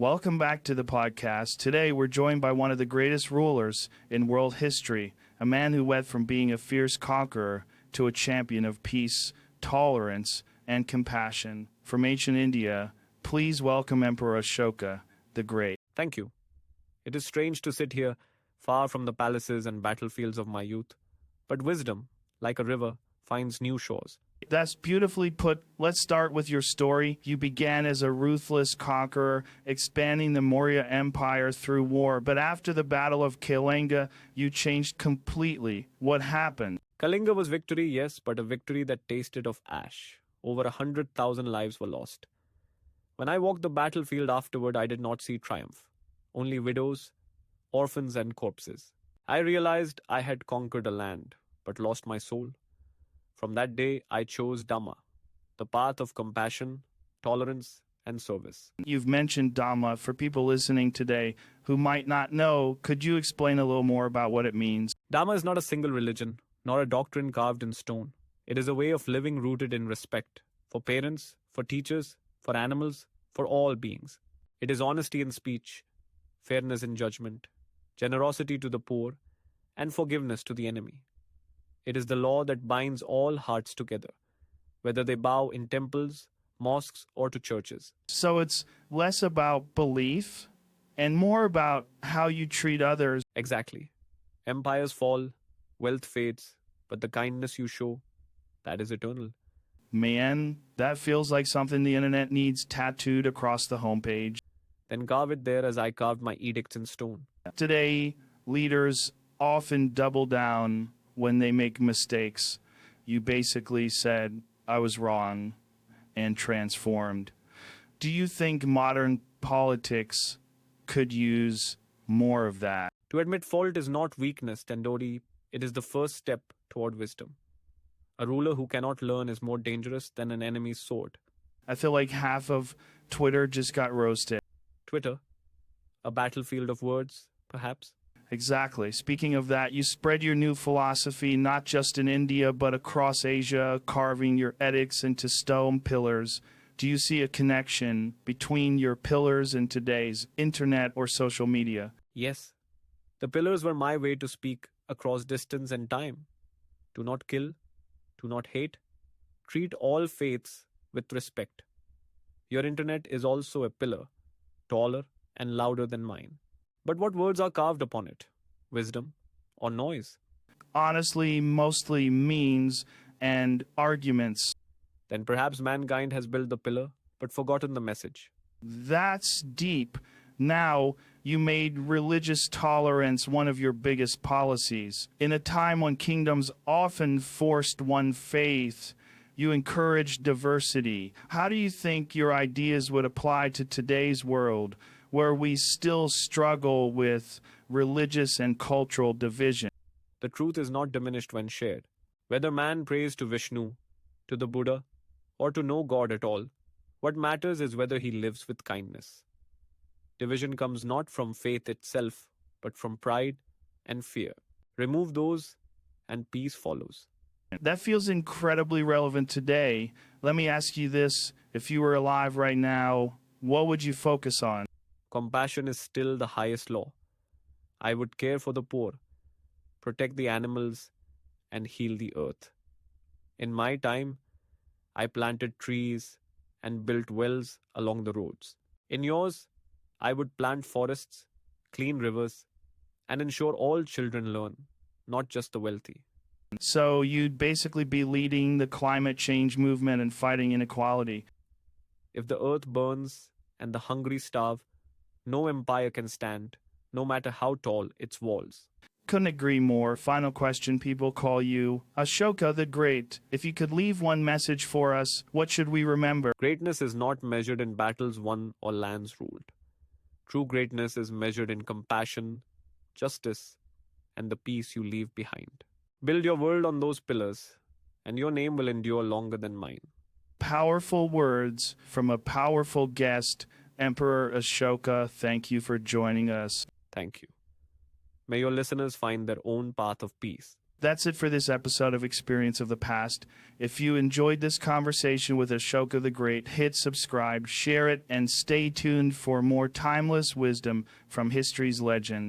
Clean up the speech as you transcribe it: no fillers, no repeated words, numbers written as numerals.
Welcome back to the podcast. Today we're joined by one of the greatest rulers in world history, a man who went from being a fierce conqueror to a champion of peace, tolerance, and compassion. From ancient India, please welcome Emperor Ashoka the Great. Thank you. It is strange to sit here, far from the palaces and battlefields of my youth. But wisdom, like a river, finds new shores. That's beautifully put. Let's start with your story. You began as a ruthless conqueror, expanding the Maurya Empire through war. But after the Battle of Kalinga, you changed completely. What happened? Kalinga was victory, yes, but a victory that tasted of ash. Over 100,000 lives were lost. When I walked the battlefield afterward, I did not see triumph. Only widows, orphans, and corpses. I realized I had conquered a land, but lost my soul. From that day, I chose Dhamma, the path of compassion, tolerance, and service. You've mentioned Dhamma. For people listening today who might not know, could you explain a little more about what it means? Dhamma is not a single religion, nor a doctrine carved in stone. It is a way of living rooted in respect for parents, for teachers, for animals, for all beings. It is honesty in speech, fairness in judgment, generosity to the poor, and forgiveness to the enemy. It is the law that binds all hearts together, whether they bow in temples, mosques, or to churches. So it's less about belief and more about how you treat others. Exactly. Empires fall, wealth fades, but the kindness you show, that is eternal. Man, that feels like something the internet needs tattooed across the homepage. Then carve it there as I carved my edicts in stone. Today, leaders often double down when they make mistakes. You basically said, I was wrong, and transformed. Do you think modern politics could use more of that? To admit fault is not weakness, Tendori. It is the first step toward wisdom. A ruler who cannot learn is more dangerous than an enemy's sword. I feel like half of Twitter just got roasted. Twitter? A battlefield of words, perhaps? Exactly. Speaking of that, you spread your new philosophy not just in India, but across Asia, carving your edicts into stone pillars. Do you see a connection between your pillars and today's internet or social media? Yes. The pillars were my way to speak across distance and time. Do not kill, do not hate, treat all faiths with respect. Your internet is also a pillar, taller and louder than mine. But what words are carved upon it? Wisdom or noise? Honestly, mostly memes and arguments. Then perhaps mankind has built the pillar, but forgotten the message. That's deep. Now, you made religious tolerance one of your biggest policies. In a time when kingdoms often forced one faith, you encouraged diversity. How do you think your ideas would apply to today's world, where we still struggle with religious and cultural division? The truth is not diminished when shared. Whether man prays to Vishnu, to the Buddha, or to no God at all, what matters is whether he lives with kindness. Division comes not from faith itself, but from pride and fear. Remove those, and peace follows. That feels incredibly relevant today. Let me ask you this. If you were alive right now, what would you focus on? Compassion is still the highest law. I would care for the poor, protect the animals, and heal the earth. In my time, I planted trees and built wells along the roads. In yours, I would plant forests, clean rivers, and ensure all children learn, not just the wealthy. So you'd basically be leading the climate change movement and fighting inequality. If the earth burns and the hungry starve, no empire can stand, no matter how tall its walls. Couldn't agree more. Final question. People call you Ashoka the Great. If you could leave one message for us, what should we remember? Greatness is not measured in battles won or lands ruled. True greatness is measured in compassion, justice, and the peace you leave behind. Build your world on those pillars, and your name will endure longer than mine. Powerful words from a powerful guest, Emperor Ashoka. Thank you for joining us. Thank you. May your listeners find their own path of peace. That's it for this episode of Experience of the Past. If you enjoyed this conversation with Ashoka the Great, hit subscribe, share it, and stay tuned for more timeless wisdom from history's legends.